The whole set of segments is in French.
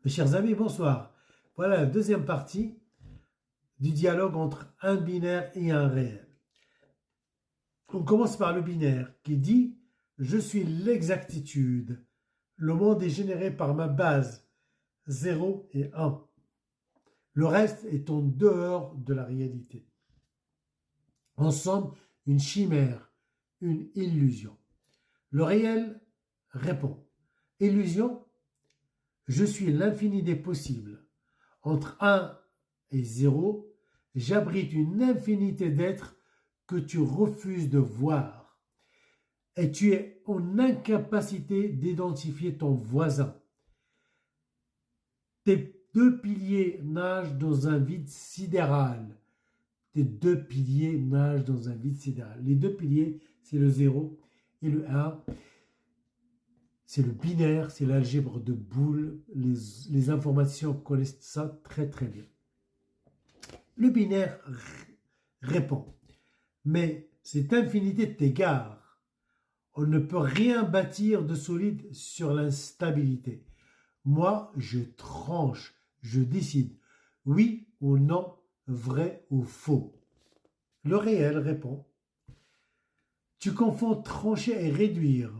Mes chers amis, bonsoir. Voilà la deuxième partie du dialogue entre un binaire et un réel. On commence par le binaire qui dit « Je suis l'exactitude. Le monde est généré par ma base, 0 et 1. Le reste est en dehors de la réalité. En somme, une chimère, une illusion. » Le réel répond « Illusion, je suis l'infini des possibles. Entre 1 et 0, j'abrite une infinité d'êtres que tu refuses de voir. Et tu es en incapacité d'identifier ton voisin. Tes deux piliers nagent dans un vide sidéral. Tes deux piliers nagent dans un vide sidéral. Les deux piliers, c'est le 0 et le 1. C'est le binaire, c'est l'algèbre de Boole. Les informations connaissent ça très très bien. Le binaire répond, mais cette infinité t'égare. On ne peut rien bâtir de solide sur l'instabilité. Moi, je tranche, je décide, oui ou non, vrai ou faux. Le réel répond, tu confonds trancher et réduire,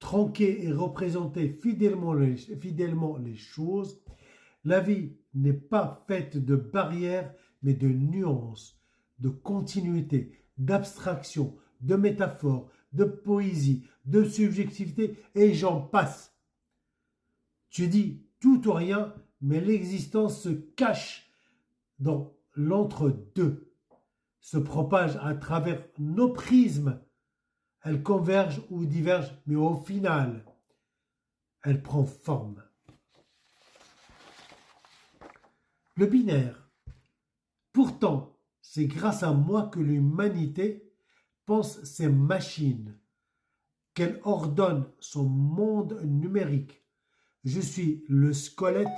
tronquer et représenter fidèlement les choses. La vie n'est pas faite de barrières, mais de nuances, de continuité, d'abstraction, de métaphores, de poésie, de subjectivité, et j'en passe. Tu dis tout ou rien, mais l'existence se cache dans l'entre-deux, se propage à travers nos prismes. Elle converge ou diverge, mais au final, elle prend forme. Le binaire. Pourtant, c'est grâce à moi que l'humanité pense ses machines, qu'elle ordonne son monde numérique. Je suis le squelette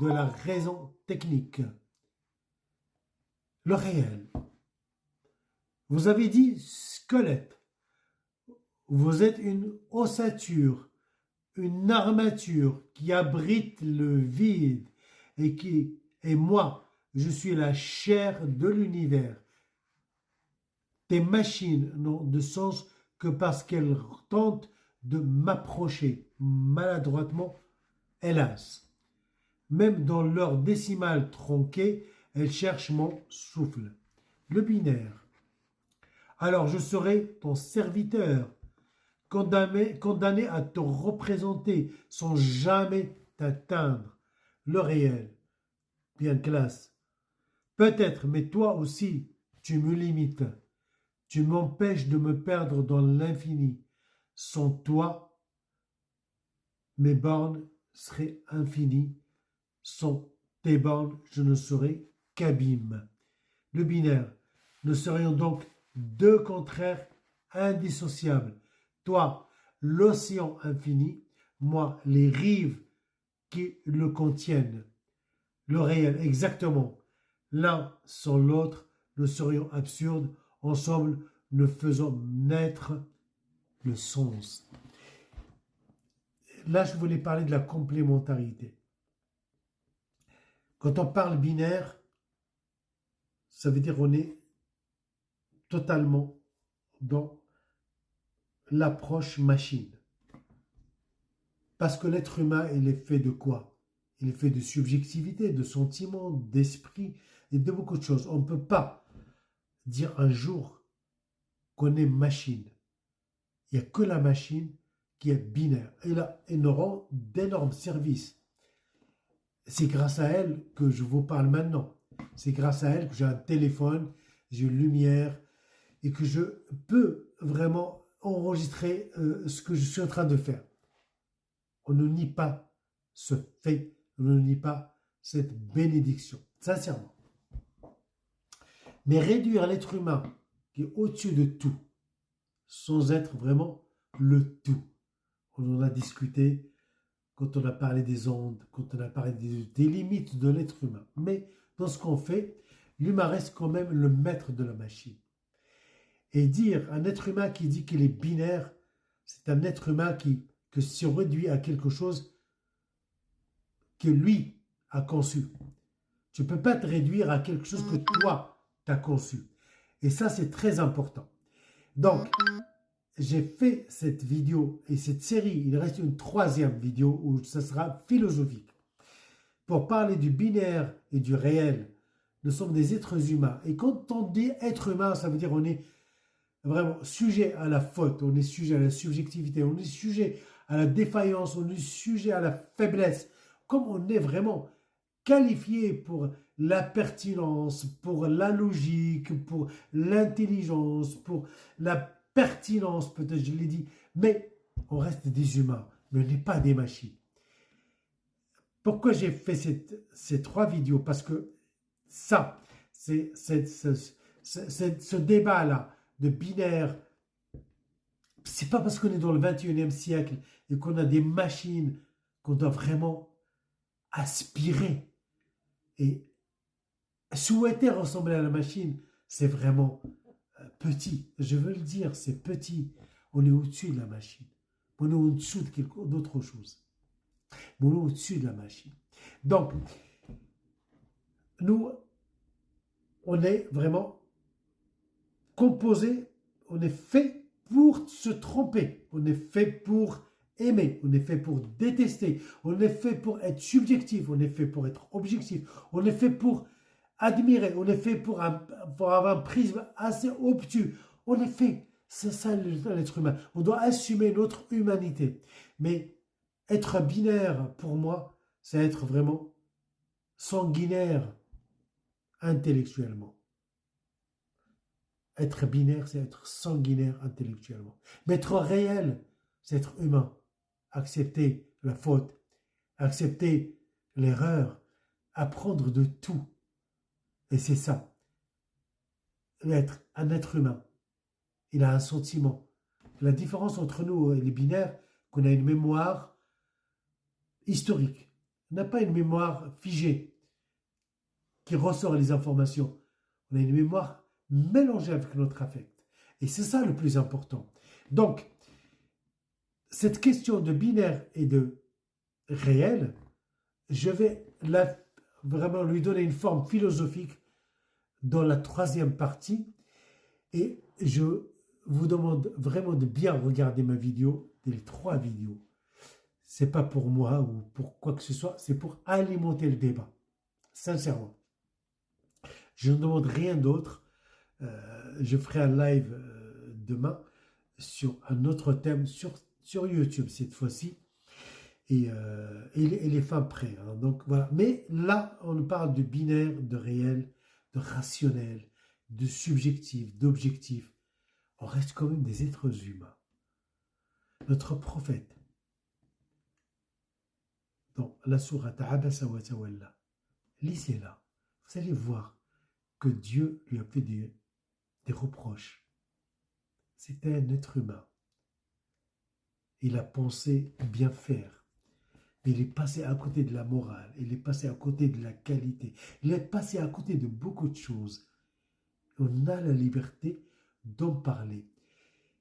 de la raison technique. Le réel. Vous avez dit squelette. Vous êtes une ossature, une armature qui abrite le vide et moi, je suis la chair de l'univers. Tes machines n'ont de sens que parce qu'elles tentent de m'approcher maladroitement, hélas. Même dans leur décimale tronquée, elles cherchent mon souffle. Le binaire. Alors je serai ton serviteur, condamné à te représenter sans jamais t'atteindre. Le réel. Bien classe. Peut-être, mais toi aussi, tu me limites. Tu m'empêches de me perdre dans l'infini. Sans toi, mes bornes seraient infinies. Sans tes bornes, je ne serais qu'abîme. Le binaire. Nous serions donc deux contraires indissociables. Toi, l'océan infini, moi, les rives qui le contiennent. Le réel, exactement. L'un sans l'autre, nous serions absurdes. Ensemble, nous faisons naître le sens. Là, je voulais parler de la complémentarité. Quand on parle binaire, ça veut dire qu'on est totalement dans l'approche machine. Parce que l'être humain, il est fait de quoi? Il est fait de subjectivité, de sentiments, d'esprit et de beaucoup de choses. On ne peut pas dire un jour qu'on est machine. Il n'y a que la machine qui est binaire. Elle nous rend d'énormes services. C'est grâce à elle que je vous parle maintenant. C'est grâce à elle que j'ai un téléphone, j'ai une lumière et que je peux vraiment enregistrer ce que je suis en train de faire. On ne nie pas ce fait, on ne nie pas cette bénédiction, sincèrement. Mais réduire l'être humain qui est au-dessus de tout, sans être vraiment le tout. On en a discuté quand on a parlé des ondes, quand on a parlé des limites de l'être humain. Mais dans ce qu'on fait, l'humain reste quand même le maître de la machine. Et dire un être humain qui dit qu'il est binaire, c'est un être humain qui se réduit à quelque chose que lui a conçu. Tu ne peux pas te réduire à quelque chose que toi, tu as conçu. Et ça, c'est très important. Donc, j'ai fait cette vidéo et cette série. Il reste une troisième vidéo où ça sera philosophique. Pour parler du binaire et du réel, nous sommes des êtres humains. Et quand on dit être humain, ça veut dire on est vraiment sujet à la faute, on est sujet à la subjectivité, on est sujet à la défaillance, on est sujet à la faiblesse. Comme on est vraiment qualifié pour la pertinence, pour la logique, pour l'intelligence, pour la pertinence, peut-être je l'ai dit, mais on reste des humains, mais on n'est pas des machines. Pourquoi j'ai fait ces trois vidéos? Parce que ça, ce débat-là de binaire, c'est pas parce qu'on est dans le 21e siècle et qu'on a des machines qu'on doit vraiment aspirer et souhaiter ressembler à la machine. C'est vraiment petit. Je veux le dire, c'est petit. On est au-dessus de la machine. On est au-dessous d'autre chose. On est au-dessus de la machine. Donc, nous, on est vraiment composé, on est fait pour se tromper, on est fait pour aimer, on est fait pour détester, on est fait pour être subjectif, on est fait pour être objectif, on est fait pour admirer, on est fait pour avoir un prisme assez obtus, on est fait, c'est ça l'être humain, on doit assumer notre humanité. Mais être binaire, pour moi, c'est être vraiment sanguinaire intellectuellement. Être binaire, c'est être sanguinaire intellectuellement. Mais être réel, c'est être humain. Accepter la faute, accepter l'erreur, apprendre de tout. Et c'est ça. Être un être humain, il a un sentiment. La différence entre nous et les binaires, qu'on a une mémoire historique. On n'a pas une mémoire figée qui ressort les informations. On a une mémoire mélangée avec notre affect. Et c'est ça le plus important. Donc, cette question de binaire et de réel, je vais vraiment lui donner une forme philosophique dans la troisième partie. Et je vous demande vraiment de bien regarder ma vidéo, les trois vidéos. C'est pas pour moi ou pour quoi que ce soit, c'est pour alimenter le débat. Sincèrement. Je ne demande rien d'autre. Je ferai un live demain sur un autre thème sur YouTube cette fois-ci. Et les fins prêts. Hein. Donc voilà. Mais là, on parle de binaire, de réel, de rationnel, de subjectif, d'objectif. On reste quand même des êtres humains. Notre prophète, dans la sourate Abasa wa Tawalla, lisez-la. Vous allez voir que Dieu lui a fait des reproches. C'était un être humain. Il a pensé bien faire. Mais il est passé à côté de la morale. Il est passé à côté de la qualité. Il est passé à côté de beaucoup de choses. On a la liberté d'en parler.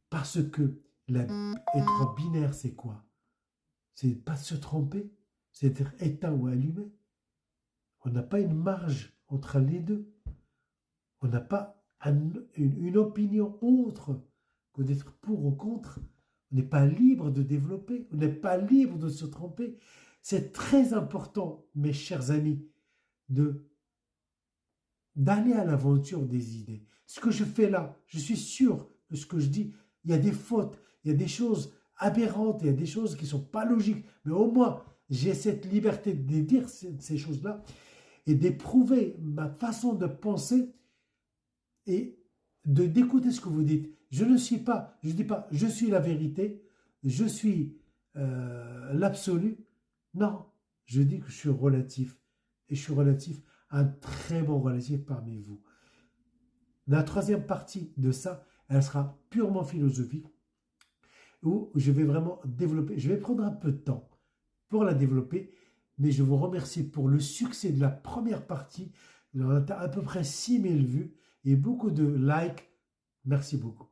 Parce que être binaire, c'est quoi? C'est pas se tromper. C'est être éteint ou allumé. On n'a pas une marge entre les deux. On n'a pas une opinion autre que d'être pour ou contre. On n'est pas libre de développer. On n'est pas libre de se tromper. C'est très important, mes chers amis, d'aller à l'aventure des idées. Ce que je fais là, je suis sûr que ce que je dis, il y a des fautes, il y a des choses aberrantes, il y a des choses qui ne sont pas logiques. Mais au moins, j'ai cette liberté de dire ces choses-là et d'éprouver ma façon de penser et d'écouter ce que vous dites. Je ne dis pas, je suis la vérité, je suis l'absolu. Non, je dis que je suis relatif. Et je suis relatif, un très bon relatif parmi vous. La troisième partie de ça, elle sera purement philosophique, où je vais vraiment développer. Je vais prendre un peu de temps pour la développer, mais je vous remercie pour le succès de la première partie. On a à peu près 6000 vues et beaucoup de likes. Merci beaucoup.